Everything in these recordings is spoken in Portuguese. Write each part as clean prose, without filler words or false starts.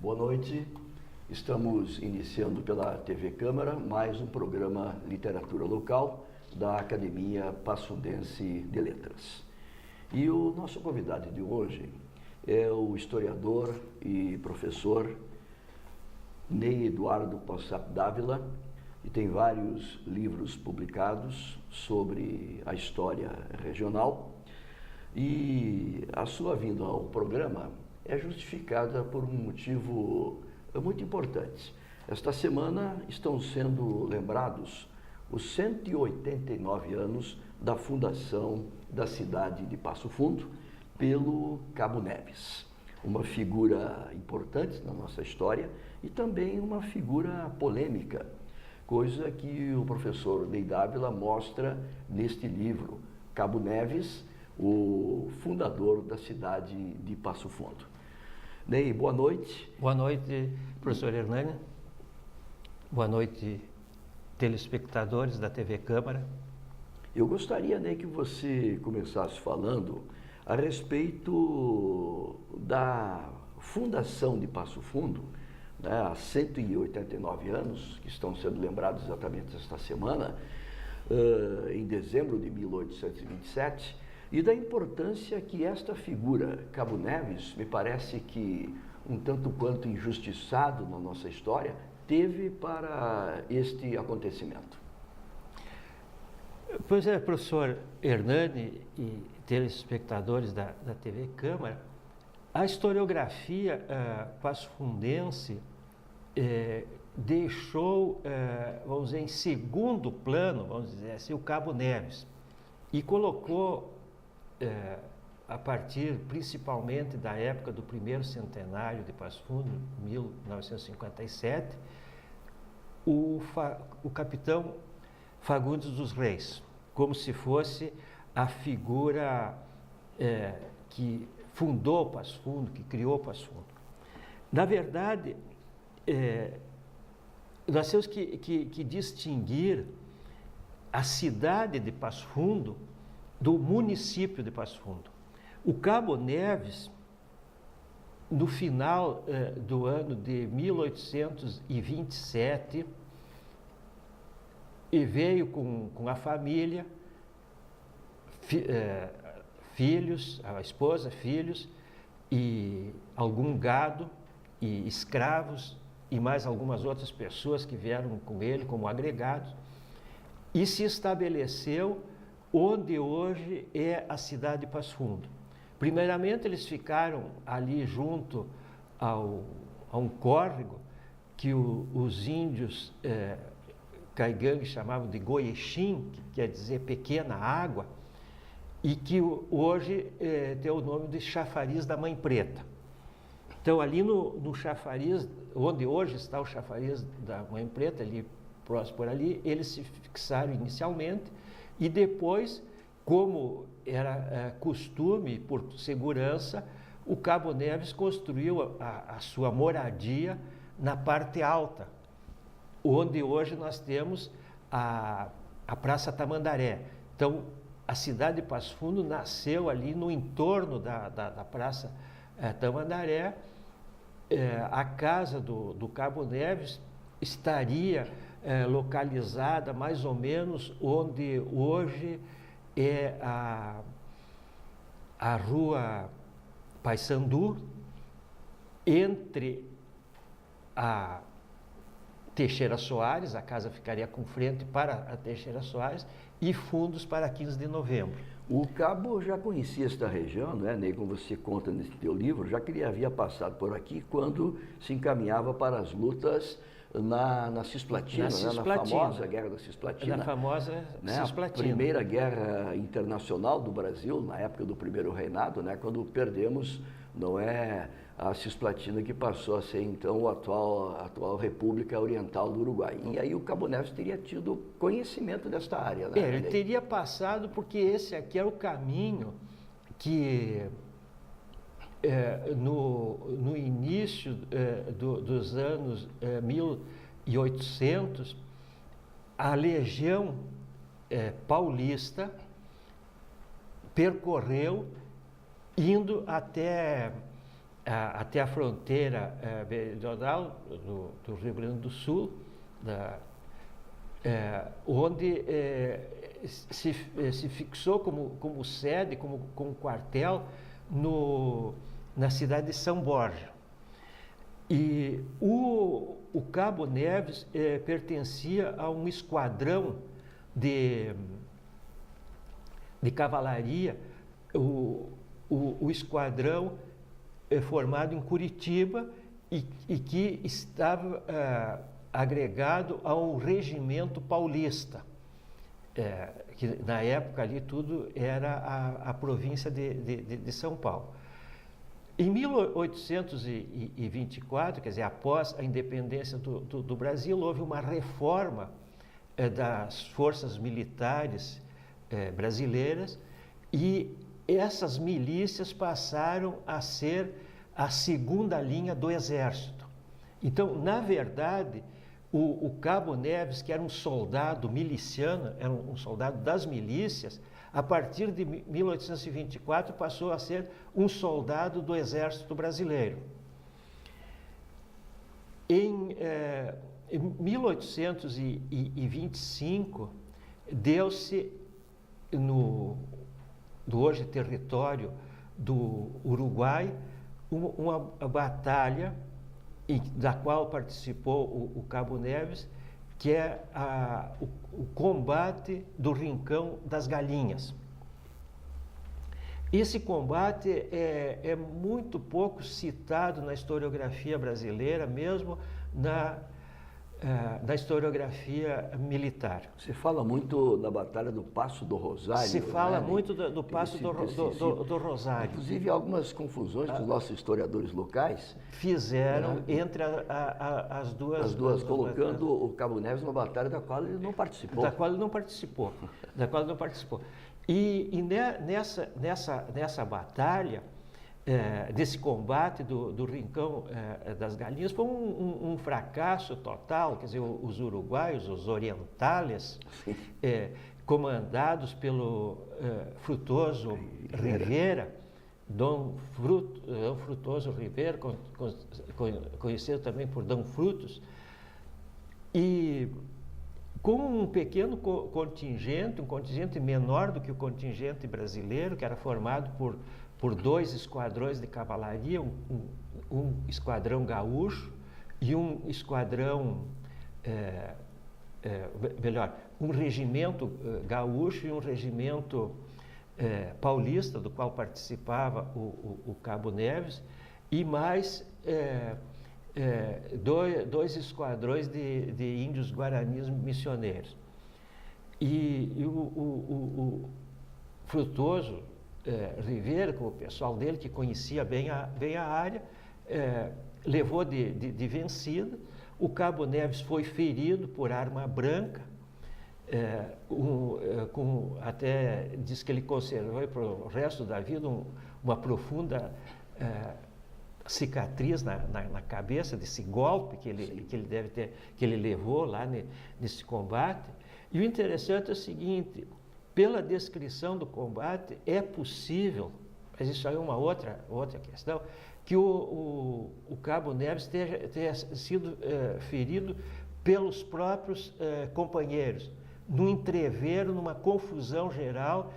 Boa noite. Estamos iniciando pela TV Câmara mais um programa Literatura Local da Academia Passundense de Letras. E o nosso convidado de hoje é o historiador e professor Ney Eduardo Possap Dávila, que tem vários livros publicados sobre a história regional, e a sua vinda ao programa é justificada por um motivo muito importante. Esta semana estão sendo lembrados os 189 anos da fundação da cidade de Passo Fundo pelo Cabo Neves, uma figura importante na nossa história e também uma figura polêmica, coisa que o professor Ney Dávila mostra neste livro, Cabo Neves, o fundador da cidade de Passo Fundo. Ney, boa noite. Boa noite, professor Hernani. Boa noite, telespectadores da TV Câmara. Eu gostaria, Ney, que você começasse falando a respeito da fundação de Passo Fundo, né, há 189 anos, que estão sendo lembrados exatamente esta semana, em dezembro de 1827, e da importância que esta figura, Cabo Neves, me parece que um tanto quanto injustiçado na nossa história, teve para este acontecimento. Pois é, professor Hernani e telespectadores da TV Câmara, a historiografia passofundense deixou, vamos dizer, em segundo plano, vamos dizer assim, o Cabo Neves, e colocou, a partir principalmente da época do primeiro centenário de Passo Fundo, 1957, o capitão Fagundes dos Reis, como se fosse a figura que fundou Passo Fundo, que criou Passo Fundo. Na verdade, nós temos que distinguir a cidade de Passo Fundo do município de Passo Fundo. O Cabo Neves, no final do ano de 1827, e veio com a família, filhos, a esposa, filhos, e algum gado, e escravos, e mais algumas outras pessoas que vieram com ele como agregados, e se estabeleceu onde hoje é a cidade de Passo Fundo. Primeiramente, eles ficaram ali junto a um córrego que os índios caigangues chamavam de Goiexim, que quer dizer pequena água, e que hoje tem o nome de Chafariz da Mãe Preta. Então, ali no chafariz, onde hoje está o Chafariz da Mãe Preta, ali próximo por ali, eles se fixaram inicialmente, e depois, como era costume, por segurança, o Cabo Neves construiu a sua moradia na parte alta, onde hoje nós temos a Praça Tamandaré. Então, a cidade de Passo Fundo nasceu ali no entorno da Praça Tamandaré. A casa do Cabo Neves estaria localizada mais ou menos onde hoje é a Rua Paissandu, entre a Teixeira Soares, a casa ficaria com frente para a Teixeira Soares, e fundos para 15 de novembro. O Cabo já conhecia esta região, não é, Ney, como você conta nesse teu livro, já que ele havia passado por aqui quando se encaminhava para as lutas na Cisplatina, na famosa Guerra da Cisplatina. Na famosa Cisplatina. A primeira guerra internacional do Brasil, na época do primeiro reinado, né, quando perdemos, não é, a Cisplatina, que passou a ser então a atual República Oriental do Uruguai. E aí o Cabo Neves teria tido conhecimento desta área, né? Ele teria passado, porque esse aqui era o caminho que no início dos anos 1800, a Legião Paulista percorreu, indo até até a fronteira meridional do Rio Grande do Sul, onde se fixou como sede, como quartel, na cidade de São Borja. E o Cabo Neves pertencia a um esquadrão de cavalaria, o esquadrão formado em Curitiba e que estava agregado ao regimento paulista, que na época ali tudo era a província de São Paulo. Em 1824, quer dizer, após a independência do Brasil, houve uma reforma das forças militares brasileiras e essas milícias passaram a ser a segunda linha do exército. Então, na verdade, o Cabo Neves, que era um soldado miliciano, era um soldado das milícias, a partir de 1824 passou a ser um soldado do Exército Brasileiro. Em 1825, deu-se do hoje território do Uruguai uma batalha da qual participou o Cabo Neves, que é o combate do Rincão das Galinhas. Esse combate é muito pouco citado na historiografia brasileira, mesmo na historiografia militar. Se fala muito da Batalha do Passo do Rosário. Se fala muito do Passo do Rosário. Inclusive, algumas confusões que os nossos historiadores locais fizeram entre as duas, colocando o Cabo Neves numa batalha da qual ele não participou. Da qual ele não participou. E nessa batalha, desse combate do Rincão das Galinhas, foi um fracasso total. Quer dizer, os uruguaios, os orientales, comandados pelo Frutuoso Rivera, Dom Frutuoso Rivera, conhecido também por Dom Frutos, e com um pequeno contingente, um contingente menor do que o contingente brasileiro, que era formado por 2 esquadrões de cavalaria, um esquadrão gaúcho e um esquadrão, um regimento gaúcho e um regimento paulista, do qual participava o Cabo Neves, e mais 2 esquadrões de índios guaranis missioneiros. E o Frutuoso Rivera, com o pessoal dele, que conhecia bem a área, levou de vencida. O Cabo Neves foi ferido por arma branca, até diz que ele conservou para o resto da vida uma profunda cicatriz na cabeça desse golpe que ele levou lá nesse combate. E o interessante é o seguinte: pela descrição do combate, é possível, mas isso aí é uma outra questão, que o Cabo Neves tenha sido ferido pelos próprios companheiros, num entrevero, numa confusão geral,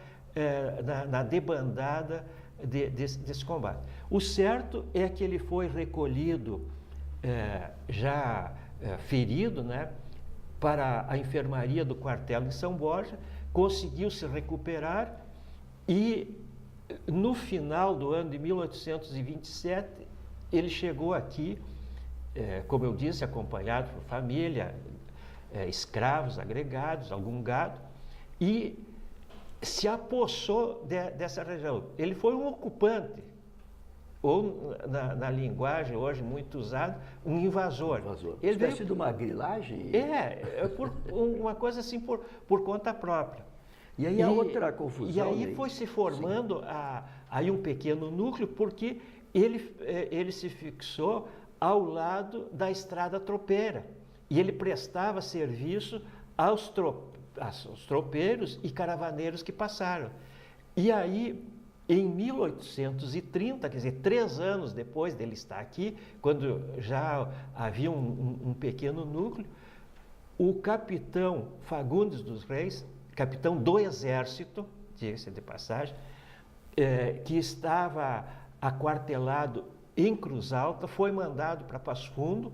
na debandada desse combate. O certo é que ele foi recolhido, já ferido, né, para a enfermaria do quartel em São Borja, conseguiu se recuperar e, no final do ano de 1827, ele chegou aqui, como eu disse, acompanhado por família, escravos agregados, algum gado, e se apossou dessa região. Ele foi um ocupante, ou na linguagem hoje muito usada, um invasor. Ele veio de uma grilagem? Por uma coisa assim por conta própria. E aí a outra confusão. E aí foi se formando aí um pequeno núcleo, porque ele se fixou ao lado da estrada tropeira. E ele prestava serviço aos tropeiros e caravaneiros que passaram. E aí em 1830, quer dizer, 3 anos depois dele estar aqui, quando já havia um pequeno núcleo, o capitão Fagundes dos Reis, capitão do exército, diga-se de passagem, que estava aquartelado em Cruz Alta, foi mandado para Passo Fundo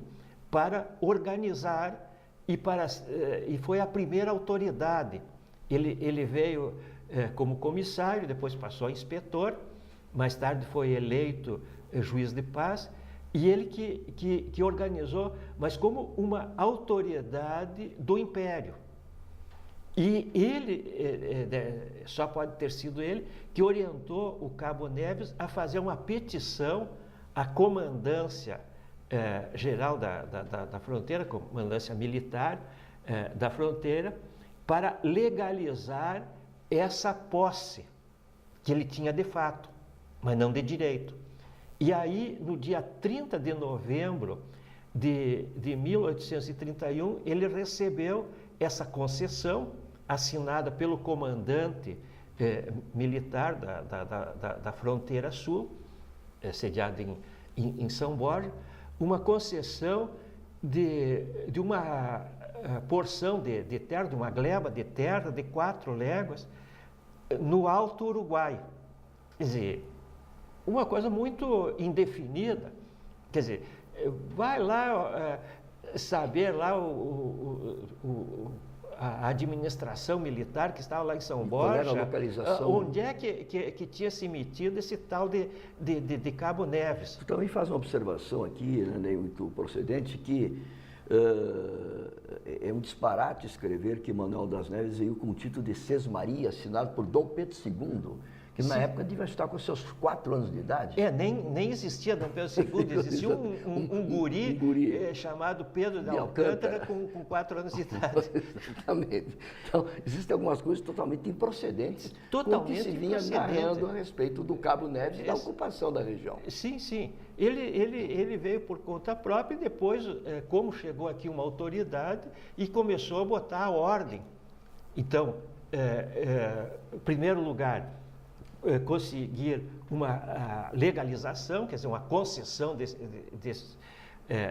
para organizar e foi a primeira autoridade. Ele veio como comissário, depois passou a inspetor, mais tarde foi eleito juiz de paz, e ele que organizou, mas como uma autoridade do Império. E ele, só pode ter sido ele, que orientou o Cabo Neves a fazer uma petição à comandância geral da fronteira, comandância militar da fronteira, para legalizar essa posse que ele tinha de fato, mas não de direito. E aí, no dia 30 de novembro de 1831, ele recebeu essa concessão assinada pelo comandante militar da fronteira sul, sediado em São Borja, uma concessão de uma porção de terra, de uma gleba de terra de 4 léguas no Alto Uruguai. Quer dizer, uma coisa muito indefinida. Quer dizer, vai lá saber lá a administração militar que estava lá em São Borja, onde é que tinha se metido esse tal de Cabo Neves. Tu também faz uma observação aqui, né, muito procedente, que é um disparate escrever que Manuel das Neves veio com o título de Sesmaria, assinado por Dom Pedro II, que na época devia estar com seus 4 anos de idade. Nem existia Dom Pedro II, existia um guri chamado Pedro de Alcântara com 4 anos de idade. Exatamente. Então, existem algumas coisas totalmente improcedentes com o que se vinha narrando a respeito do Cabo Neves e da ocupação da região. Sim, sim. Ele veio por conta própria e depois, como chegou aqui uma autoridade, e começou a botar a ordem. Então, em primeiro lugar, conseguir uma legalização, quer dizer, uma concessão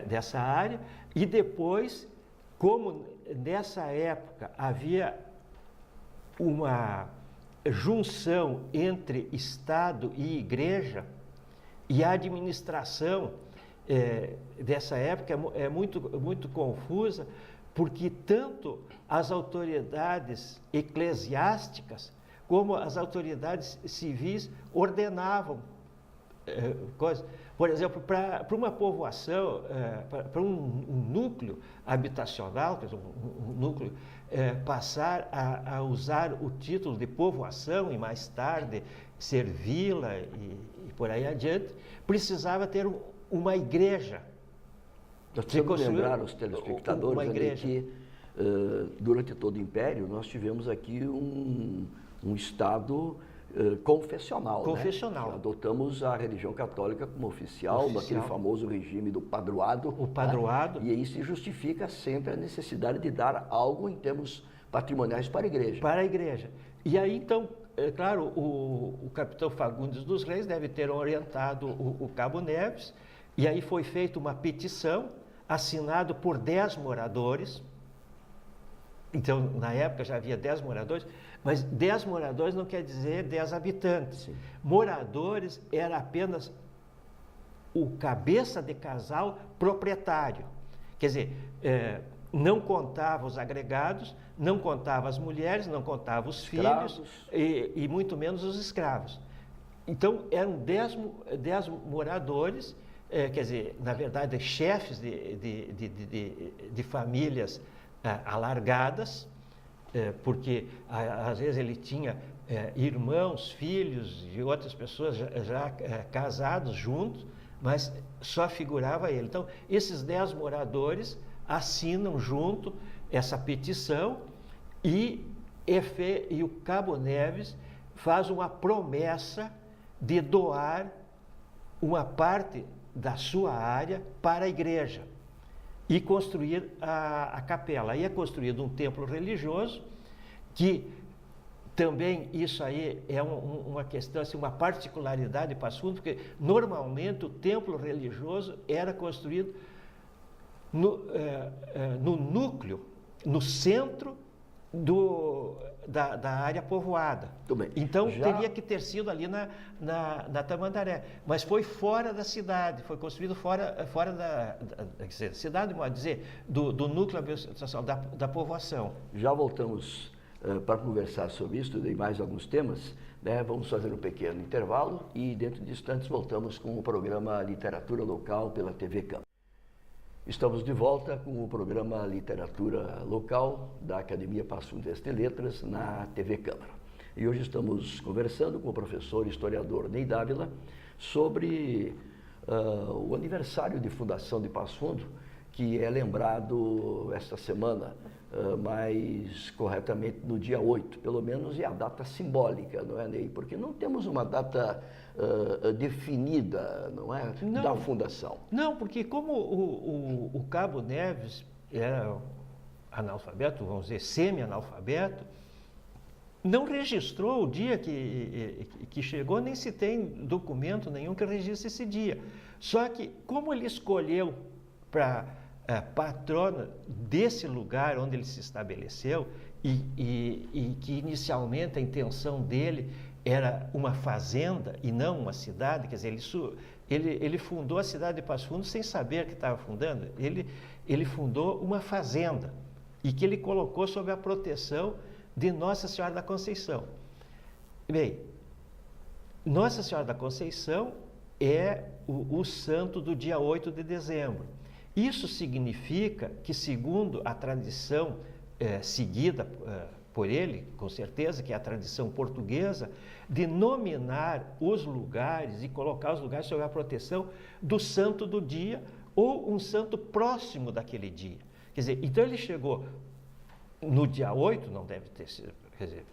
dessa área, e depois, como nessa época havia uma junção entre Estado e Igreja, e a administração dessa época é muito confusa, porque tanto as autoridades eclesiásticas como as autoridades civis ordenavam coisas. Por exemplo, para uma povoação, para um núcleo habitacional, quer dizer, um núcleo, passar a usar o título de povoação e mais tarde ser vila e por aí adiante, precisava ter uma igreja. Nós temos que lembrar aos telespectadores que durante todo o Império nós tivemos aqui um Estado confessional. Confessional. Né? Adotamos a religião católica como oficial, daquele famoso regime do padroado. O padroado. Né? E aí se justifica sempre a necessidade de dar algo em termos patrimoniais para a igreja. Para a igreja. E aí, então, claro, o capitão Fagundes dos Reis deve ter orientado o Cabo Neves, e aí foi feita uma petição, assinada por 10 moradores. Então, na época já havia 10 moradores, mas 10 moradores não quer dizer 10 habitantes. Sim. Moradores era apenas o cabeça de casal proprietário. Quer dizer, não contava os agregados, não contava as mulheres, não contava os filhos e muito menos os escravos. Então, eram 10 moradores, quer dizer, na verdade, chefes de famílias alargadas, porque às vezes ele tinha irmãos, filhos e outras pessoas já casados juntos, mas só figurava ele. Então, esses 10 moradores assinam junto essa petição e o Cabo Neves faz uma promessa de doar uma parte da sua área para a igreja e construir a capela. Aí é construído um templo religioso que também isso aí é uma questão, assim, uma particularidade de Passo Fundo, porque normalmente o templo religioso era construído no núcleo, no centro da área povoada. Então teria que ter sido ali na Tamandaré, mas foi fora da cidade, foi construído fora da cidade, pode dizer, do núcleo administracional, da povoação. Já voltamos para conversar sobre isso e mais alguns temas, né? Vamos fazer um pequeno intervalo e dentro de instantes voltamos com o programa Literatura Local pela TV Câmara. Estamos de volta com o programa Literatura Local da Academia Passundense de Letras na TV Câmara. E hoje estamos conversando com o professor historiador Ney Dávila sobre o aniversário de fundação de Passo Fundo, que é lembrado esta semana, mais corretamente no dia 8, pelo menos é a data simbólica, não é, Ney? Porque não temos uma data definida, não é, da fundação. Não, porque como o Cabo Neves era analfabeto, vamos dizer, semi-analfabeto, não registrou o dia que chegou, nem se tem documento nenhum que registre esse dia. Só que, como ele escolheu para patrona desse lugar onde ele se estabeleceu e que inicialmente a intenção dele era uma fazenda e não uma cidade, quer dizer, ele fundou a cidade de Passo Fundo sem saber que estava fundando, ele fundou uma fazenda e que ele colocou sob a proteção de Nossa Senhora da Conceição. Bem, Nossa Senhora da Conceição é o santo do dia 8 de dezembro. Isso significa que, segundo a tradição seguida por ele, com certeza, que é a tradição portuguesa, de nominar os lugares e colocar os lugares sob a proteção do santo do dia ou um santo próximo daquele dia. Quer dizer, então ele chegou no dia 8, não deve ter sido, quer dizer,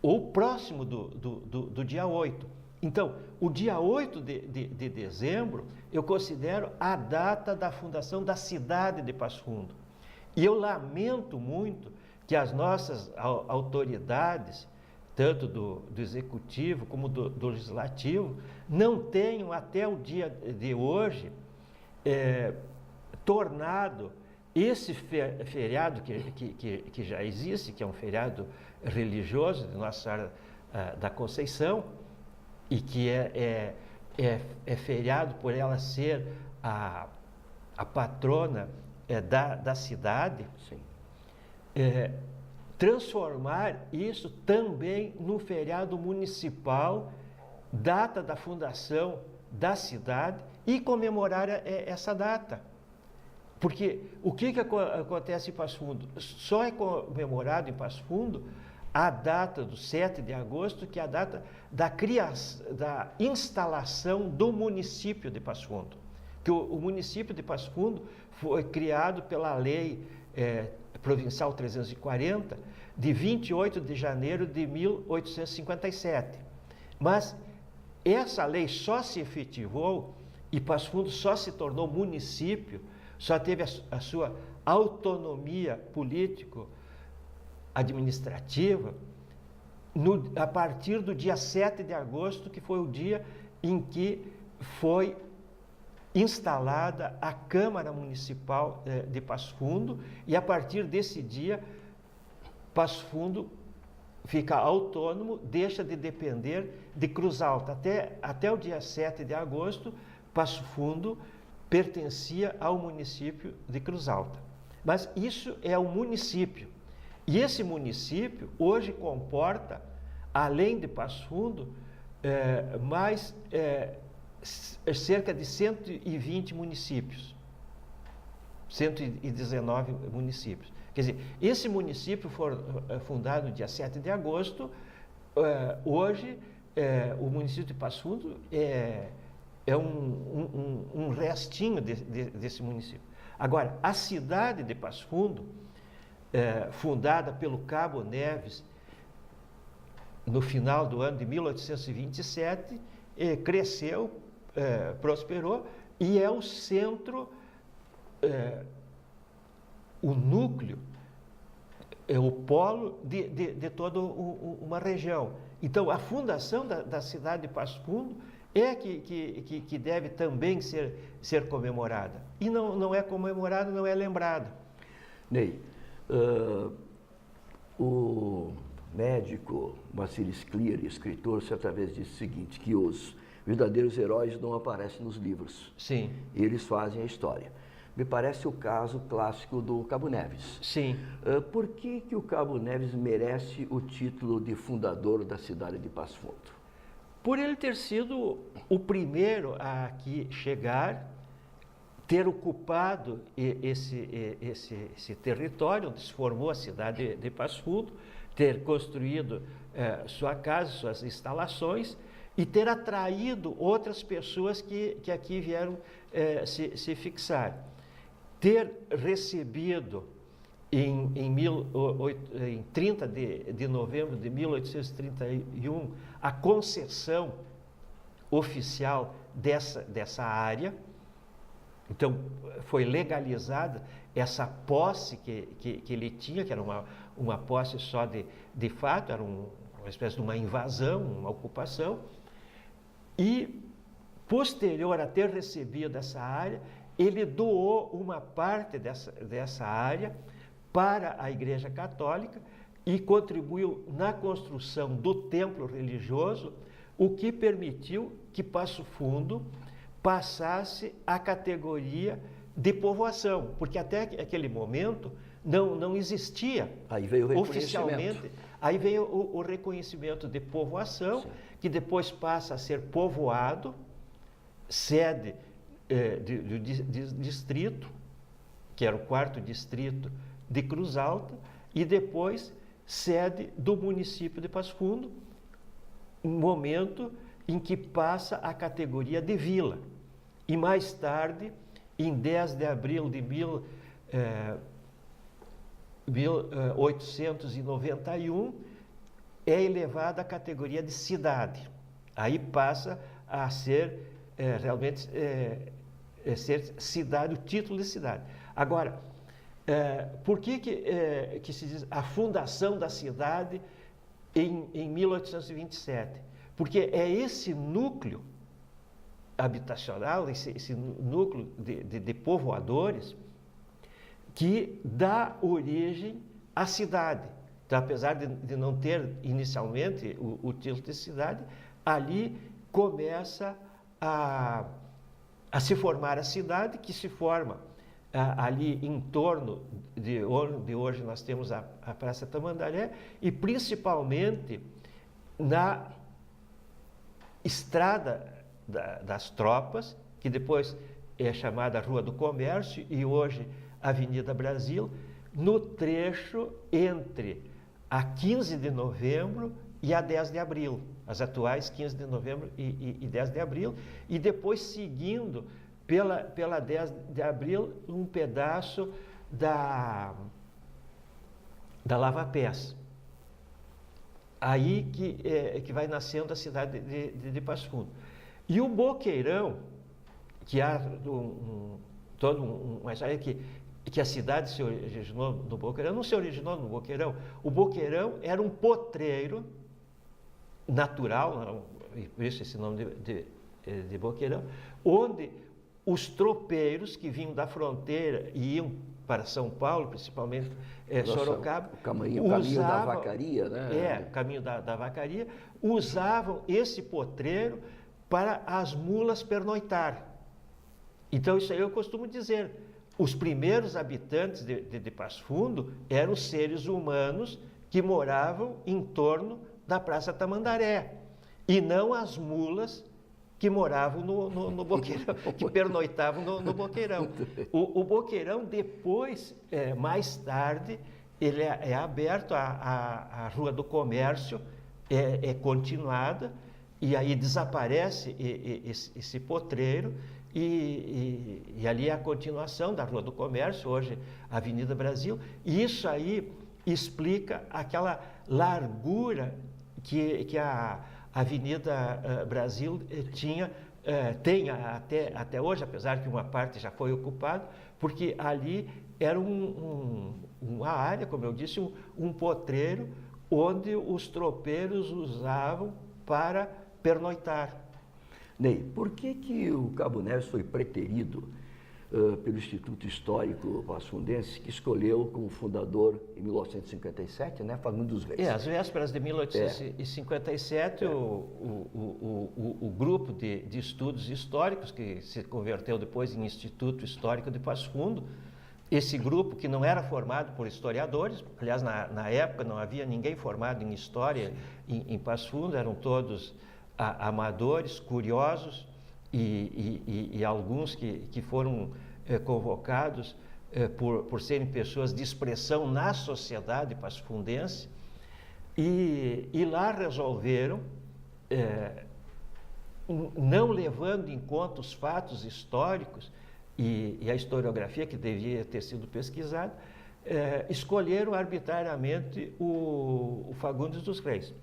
ou próximo do dia 8. Então, o dia 8 de dezembro, eu considero a data da fundação da cidade de Passo Fundo. E eu lamento muito que as nossas autoridades, tanto do executivo como do legislativo, não tenham até o dia de hoje tornado esse feriado que já existe, que é um feriado religioso de Nossa Senhora da Conceição, e que é feriado por ela ser a patrona da cidade. Sim. Transformar isso também num feriado municipal, data da fundação da cidade, e comemorar essa data. Porque o que acontece em Passo Fundo? Só é comemorado em Passo Fundo a data do 7 de agosto, que é a data da instalação do município de Passo Fundo. Que o município de Passo Fundo foi criado pela Lei Provincial 340, de 28 de janeiro de 1857. Mas essa lei só se efetivou e Passo Fundo só se tornou município, só teve a sua autonomia político-administrativa a partir do dia 7 de agosto, que foi o dia em que foi instalada a Câmara Municipal de Passo Fundo, e a partir desse dia, Passo Fundo fica autônomo, deixa de depender de Cruz Alta. Até o dia 7 de agosto, Passo Fundo pertencia ao município de Cruz Alta. Mas isso é o município. E esse município hoje comporta, além de Passo Fundo, cerca de 120 municípios, 119 municípios. Quer dizer, esse município foi fundado no dia 7 de agosto, hoje o município de Passo Fundo é um restinho desse município. Agora, a cidade de Passo Fundo, fundada pelo Cabo Neves no final do ano de 1827, cresceu, prosperou, e é o centro, o núcleo o polo de toda uma região. Então, a fundação da cidade de Passo Fundo é que deve também ser comemorada. E não é comemorada, não é lembrada. Ney, o médico Wassilis Cleary, escritor, certa vez disse o seguinte, que os verdadeiros heróis não aparecem nos livros. Sim. Eles fazem a história. Me parece o caso clássico do Cabo Neves. Sim. Por que o Cabo Neves merece o título de fundador da cidade de Passo Fundo? Por ele ter sido o primeiro a aqui chegar, ter ocupado esse território onde se formou a cidade de Passo Fundo, ter construído sua casa, suas instalações e ter atraído outras pessoas que aqui vieram se fixar. Ter recebido em 30 de novembro de 1831 a concessão oficial dessa área. Então, foi legalizada essa posse que ele tinha, que era uma posse só de fato, era uma espécie de uma invasão, uma ocupação. E, posterior a ter recebido essa área, ele doou uma parte dessa área para a Igreja Católica e contribuiu na construção do templo religioso, o que permitiu que Passo Fundo passasse a categoria de povoação, porque até aquele momento não existia aí veio o oficialmente. Aí veio o reconhecimento de povoação, sim, que depois passa a ser povoado, sede do distrito, que era o 4º distrito de Cruz Alta, e depois sede do município de Passo Fundo, um momento em que passa a categoria de vila. E mais tarde, em 10 de abril de 1891, é elevada à categoria de cidade. Aí passa a ser realmente ser cidade, o título de cidade. Agora, por que se diz a fundação da cidade em 1827? Porque é esse núcleo habitacional, esse núcleo de povoadores que dá origem à cidade. Então, apesar de não ter inicialmente o título de cidade, ali começa a se formar a cidade, que se forma ali em torno de onde hoje nós temos a Praça Tamandaré, e principalmente na Estrada das Tropas, que depois é chamada Rua do Comércio e hoje Avenida Brasil, no trecho entre a 15 de novembro e a 10 de abril, as atuais 15 de novembro e 10 de abril, e depois seguindo pela 10 de abril um pedaço da Lava Pés. Aí que vai nascendo a cidade de Passo Fundo. E o Boqueirão, que há toda uma história que a cidade se originou no Boqueirão, não se originou no Boqueirão. O Boqueirão era um potreiro natural, por isso esse nome de Boqueirão, onde os tropeiros que vinham da fronteira e iam para São Paulo, principalmente Sorocaba, o caminho da vacaria, né? O caminho da vacaria, usavam esse potreiro para as mulas pernoitar. Então, isso aí eu costumo dizer, os primeiros habitantes de Passo Fundo eram seres humanos que moravam em torno da Praça Tamandaré, e não as mulas que moravam no Boqueirão, que pernoitavam no Boqueirão. O Boqueirão, depois, mais tarde, ele é aberto, a Rua do Comércio é continuada, e aí desaparece esse potreiro, e ali é a continuação da Rua do Comércio, hoje Avenida Brasil, e isso aí explica aquela largura que a Avenida Brasil tinha tem até hoje, apesar que uma parte já foi ocupada, porque ali era uma área, como eu disse, um potreiro, onde os tropeiros usavam para pernoitar. Ney, por que o Cabo Neves foi preterido pelo Instituto Histórico Passo-Fundense, que escolheu como fundador, em 1957, né, Fagundes dos Reis? Às vésperas de 1857, o grupo de estudos históricos, que se converteu depois em Instituto Histórico de Passo Fundo, esse grupo que não era formado por historiadores, aliás, na época não havia ninguém formado em história em Passo Fundo, eram todos amadores, curiosos, e alguns que foram convocados por serem pessoas de expressão na sociedade passofundense, e lá resolveram, não levando em conta os fatos históricos e a historiografia que devia ter sido pesquisada, escolheram arbitrariamente o Fagundes dos Reis.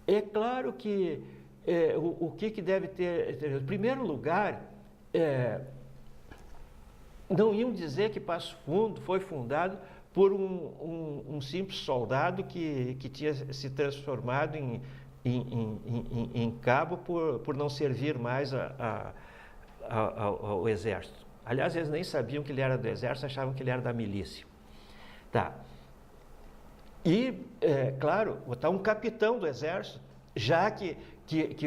É claro que o que deve ter... Em primeiro lugar, não iam dizer que Passo Fundo foi fundado por um simples soldado que tinha se transformado em cabo por não servir mais ao exército. Aliás, eles nem sabiam que ele era do exército, achavam que ele era da milícia. Tá. E, claro, botar um capitão do exército, já que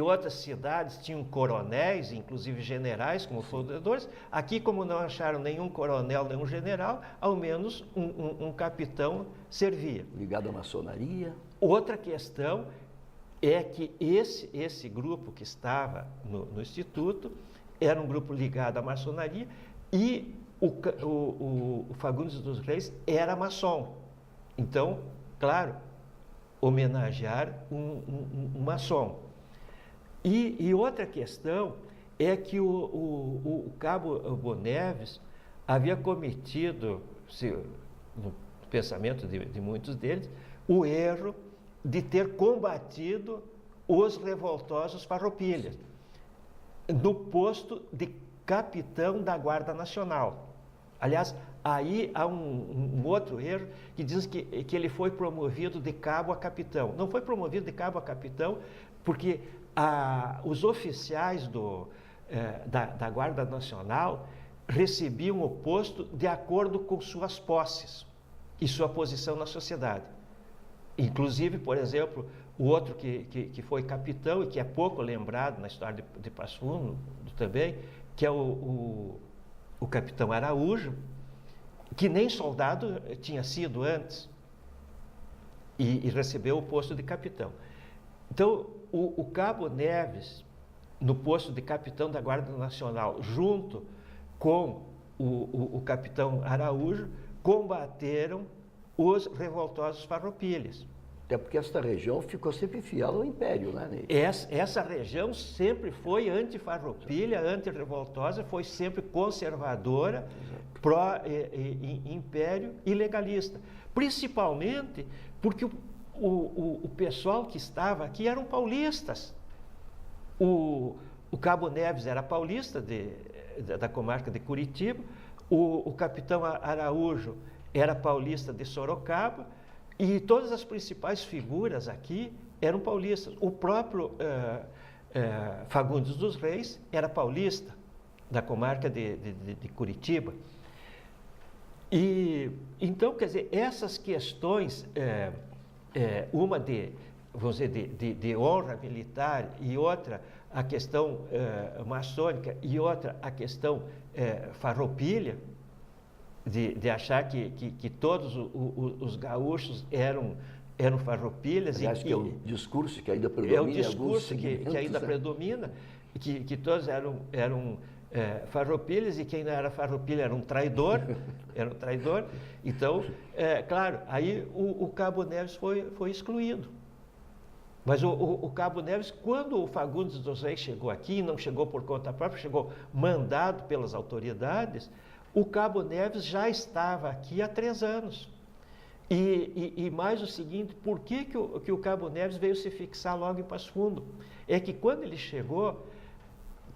outras cidades tinham coronéis, inclusive generais como fundadores, aqui, como não acharam nenhum coronel, nenhum general, ao menos um capitão servia. Ligado à maçonaria. Outra questão é que esse grupo que estava no Instituto era um grupo ligado à maçonaria e o Fagundes dos Reis era maçom. Então, claro, homenagear um maçom. E outra questão é que o Cabo Neves havia cometido, no pensamento de muitos deles, o erro de ter combatido os revoltosos farroupilhas no posto de capitão da Guarda Nacional. Aliás, aí há um outro erro que diz que ele foi promovido de cabo a capitão. Não foi promovido de cabo a capitão porque os oficiais da Guarda Nacional recebiam o posto de acordo com suas posses e sua posição na sociedade. Inclusive, por exemplo, o outro que foi capitão e que é pouco lembrado na história de Passo Fundo também, que é o capitão Araújo, que nem soldado tinha sido antes e recebeu o posto de capitão. Então, o Cabo Neves, no posto de capitão da Guarda Nacional, junto com o capitão Araújo, combateram os revoltosos farroupilhas. Até porque esta região ficou sempre fiel ao Império, né, Ney? Essa região sempre foi anti-farroupilha, anti-revoltosa, foi sempre conservadora, pró-império e legalista. Principalmente porque o pessoal que estava aqui eram paulistas. O Cabo Neves era paulista da comarca de Curitiba, o capitão Araújo era paulista de Sorocaba, e todas as principais figuras aqui eram paulistas. O próprio Fagundes dos Reis era paulista, da comarca de Curitiba. E então, quer dizer, essas questões, uma vamos dizer, de honra militar, e outra a questão maçônica, e outra a questão farroupilha, de achar que todos os gaúchos eram farroupilhas. Aliás, que é o discurso que ainda predomina. É o discurso que ainda predomina, que todos eram farroupilhas, e quem não era farroupilha era um traidor. Então, claro, aí o Cabo Neves foi excluído. Mas o Cabo Neves, quando o Fagundes dos Reis chegou aqui, não chegou por conta própria, chegou mandado pelas autoridades, o Cabo Neves já estava aqui há 3 anos. E mais o seguinte, por que o Cabo Neves veio se fixar logo em Passo Fundo? É que quando ele chegou,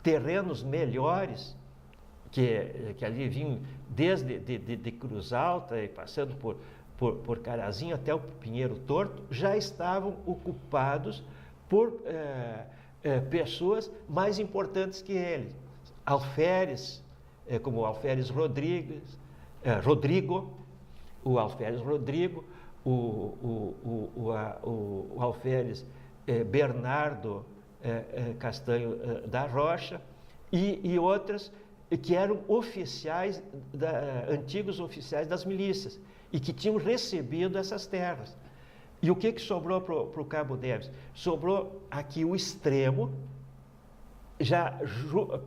terrenos melhores, que ali vinham desde de Cruz Alta e passando por Carazinho até o Pinheiro Torto, já estavam ocupados por pessoas mais importantes que ele. Alferes, como o Alferes Rodrigo, o Alferes Rodrigo, o Alferes Bernardo Castanho da Rocha e outras que eram oficiais, antigos oficiais das milícias e que tinham recebido essas terras. E o que sobrou para o Cabo Neves? Sobrou aqui o extremo, já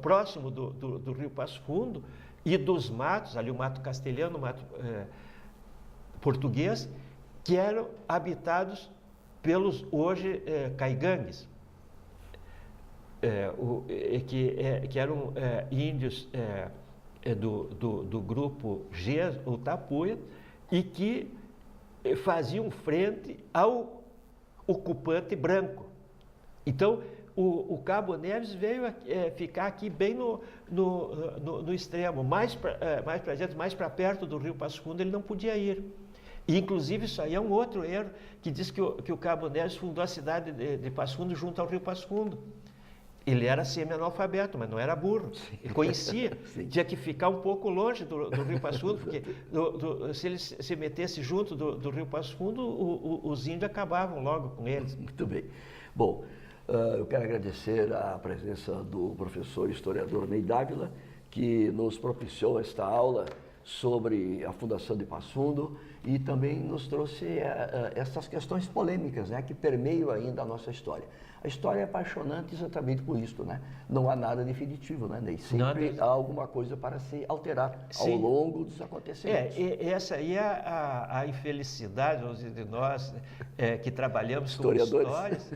próximo do Rio Passo Fundo e dos matos, ali o mato castelhano, o mato português, que eram habitados pelos hoje caigangues, que eram índios do grupo G, o Tapuia, e que faziam frente ao ocupante branco. Então, o Cabo Neves veio ficar aqui bem no extremo, mais para dentro, mais para perto do Rio Passo Fundo, ele não podia ir. E, inclusive, isso aí é um outro erro, que diz que o Cabo Neves fundou a cidade de Passo Fundo junto ao Rio Passo Fundo. Ele era semi-analfabeto, mas não era burro. Ele conhecia. Tinha que ficar um pouco longe do Rio Passo Fundo, porque se ele se metesse junto do Rio Passo Fundo, os índios acabavam logo com eles. Muito bem. Bom, eu quero agradecer a presença do professor historiador Ney Dávila, que nos propiciou esta aula sobre a fundação de Passo Fundo e também nos trouxe essas questões polêmicas, né, que permeiam ainda a nossa história. A história é apaixonante exatamente por isso, né? Não há nada definitivo, né, Ney? Sempre há alguma coisa para se alterar ao longo dos acontecimentos. Essa aí é a infelicidade, vamos dizer, de nós que trabalhamos com histórias.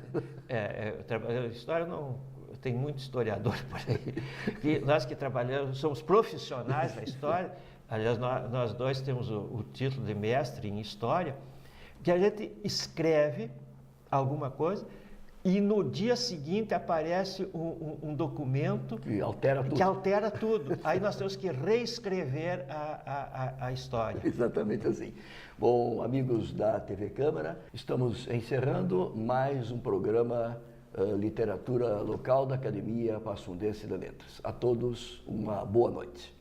História não... Tem muito historiador por aí. E nós que trabalhamos, somos profissionais da história. Aliás, nós dois temos o título de mestre em História, que a gente escreve alguma coisa e no dia seguinte aparece um documento que altera tudo. Aí nós temos que reescrever a história. Exatamente assim. Bom, amigos da TV Câmara, estamos encerrando mais um programa Literatura Local da Academia Passundense de Letras. A todos, uma boa noite.